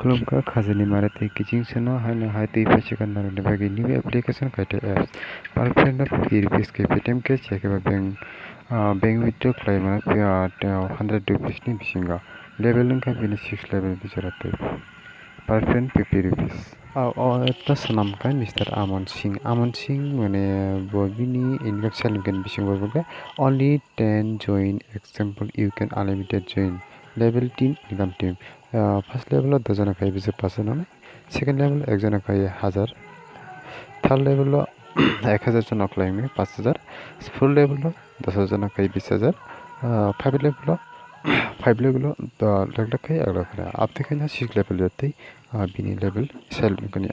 खुलुमखा खाजोनि माराथि किचिं सेनो हायनो हाय तै फैसिगोन नारनि बागै न्यू एप्लीकेशन खायटे एप्स पारफ्रेंड ऑफ रुपीस के पेटीएम कैश चेकबा बैंक विथड्रॉ क्लाइमा 100 रुपीस नि बिसिंगा लेवल का बिनि 6 लेवल बिचराते पारफ्रेंड 50 रुपीस एटा सनाम का मिस्टर आमन सिंह माने बबिनी income सेलिंगन बिसिंग बबगा only 10 join example you can unlimited join level team income team first level 10 जना खाई बिसे पास ना सेकंड लेवल 1 जना खाई 1000 थर्ड लेवल 1000 जना खाई में 5000 फोर्थ लेवल 10 जना खाई 20000 फाइव लेवल तो लगता खाई अगला खाई आप देखें ना 6 लेवल जाते बिनी लेवल सेल कनी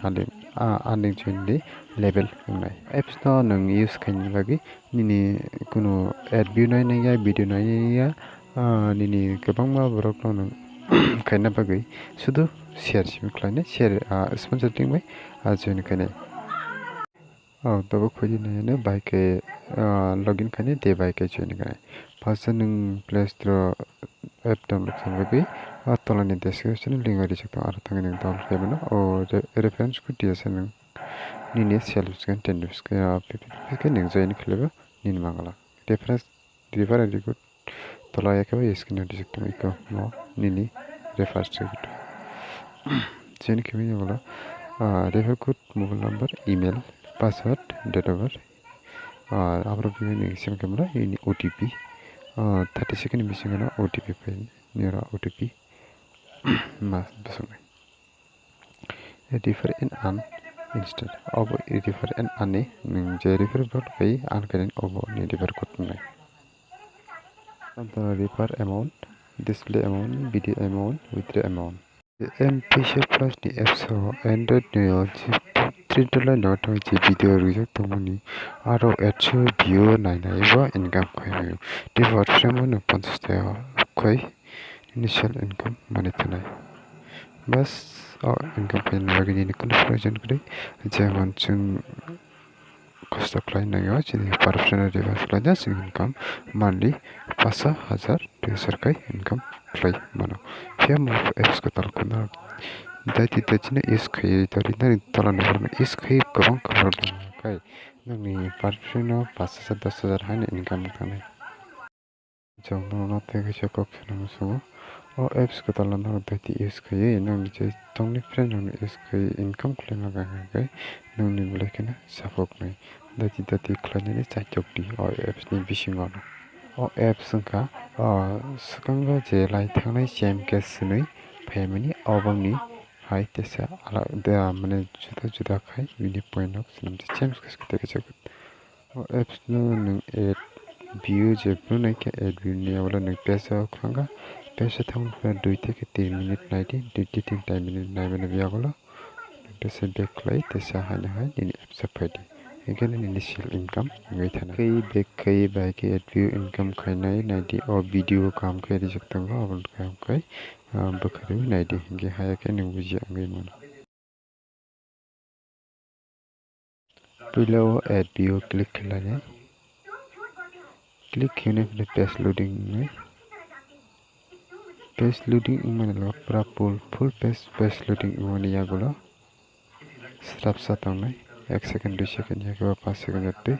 आने जोइनली लेवल होनाय एप्स ना नों यूज खायनि बागै निनि कुनु एड भिउ नायनाया भिडिअ नायनाया निनि गोबां मा बरक नों खायना बागै सुदु शेयर सिम खायने शेयर स्पॉन्सरिंग बाय जोइन खायने तब खोजी नयानो बाइक लॉगिन खाने दे बाइक जोइन खाने फर्स्ट नों प्ले स्टोर ऐप डाउनलोड खालामबाय तलानि डिस्क्रिप्शन लिंक आरि सकता आरो थांगे नों डाउनलोड खालामनो ओ रेफरेंस को दियासे नों निनि सेल्फ स्कैन 10 रुपीस के नों जॉइन खालामो निनि मांगला रेफरेंस रिफर आरि को तला एकेबा स्कैन आरि सकता इको न निनि रेफरेंस सकता जॉइन खालामनो मांगला refer code mobile number email password date of birth और आप लोग भी सेम कैमरा ये ओटीपी 30 सेकंड मिसिंग ना ओटीपी फाइल निरा ओटीपी मास बसंगे रिफर इन अन इंस्टेंट अब रिफर इन अने जे रिफर कोड पे अन करें अब ने रिफर कोड नहीं अंतर refer amount display amount video amount withdraw amount mPaisaplus ni apps Android ni $3 not ji video rwjak tomoni aro atcho view nainai ba income khoi default frame no 50 tayo khoi initial income mane tanai bas income pay lagi ni kun version kre जेमन जों खस्थ' खालामनायाव जोंनि perfect reference income monthly 5000 200 income claim mano फिर मुझे apps को ताल करना दायित्व तचने इस खाई तारी ना ताला नंबर इस खाई कौन खबर दूँगा काई नंगी पारफेक्ट ना 5000 10000 है इनकम करने जब ना ते किसी को कहना मुझे और एप्स को ताला ना दायित्व इस खाई नंगी जो तंगनी फ्रेंड नंगी इस खाई इनकम क्लेम लगा है नंगी बोले कि ना सपोर्ट नहीं दायित्व क्लेम चाहिए और एप्स नहीं बिशिंग आना और एप्स का सुकंगा जेलाई थांनाय जेम केस नै फैमिली अबंनि हाय तेसा आलादा माने जुदा खाय बिनि पॉइंट ऑफ सम जेम केस के देखे और एप्स नो नों एड व्यू जेबो नै के एड व्यू नि आवला नों पेज खांगा पेज थां 2 থেকে 3 मिनिट नायदि 2 থেকে 3 मिनिट नायबेन बियागला तेसा बेकलाय तेसा हाय हाय नि apps फायदि again initial income ngai thana kai back kai by kai view income khainai nadi or video kam kai ri jakta ga abon kam kai bakhari nadi ge haya kai nang buji ngai mon below add view click khlane click hune page loading ne page loading mane la pura full page loading mane ya gola strap satang nai 1 second 2 second या के 5 second जाते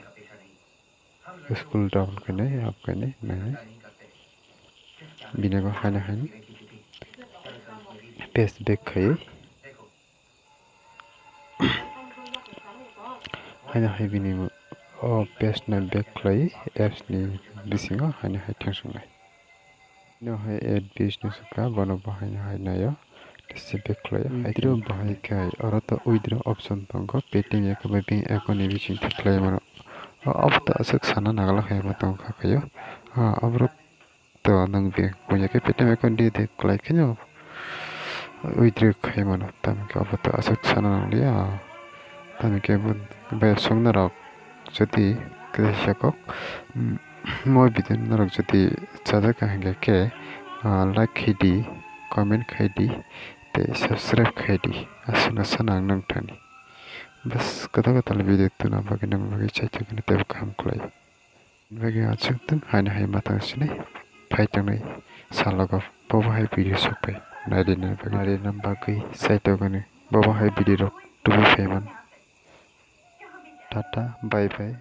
school down करने आप करने नहीं बिना को खाना खाने पेस्ट बैक खाए खाना खाए बिना और पेस्ट ना बैक खाए एप्स ने बिसिंगा खाना खाए टेंशन नहीं है एड बिजनेस का बनो बाहायनो हाय नायो से बैक खाए विथड्रॉ बाहाय खाए और तो विथड्रॉ ऑप्शन तंगो पेटीएम या के बैंक अकाउंट बिसिंग खाए मानो अब तो असक साना नागला खाए मत खायो अब तो नंग बे कोया के पेटीएम अकाउंट दे क्लाइ खनो विथड्रॉ खाए मानो तम के अब तो असक साना नागलिया तम के बे संग नरा जति कृषक मो बिदन नरक जति चादा कहेंगे के लाइक खैदी कमेंट खैदी ते सब्सक्राइब खैदी असना सना नंग थानी बस कथा कथा वीडियो तो ना बाकी नंग बाकी चाहिए कि तेरे काम क्लाई बाकी आज तक हाय ना हाय माता सिने फाइट नहीं सालों का बहुत हाई वीडियो सब पे नारिना बागै साइटोगोनो बावहाय बिदि रक टुबि फेमन टाटा बाय बाय।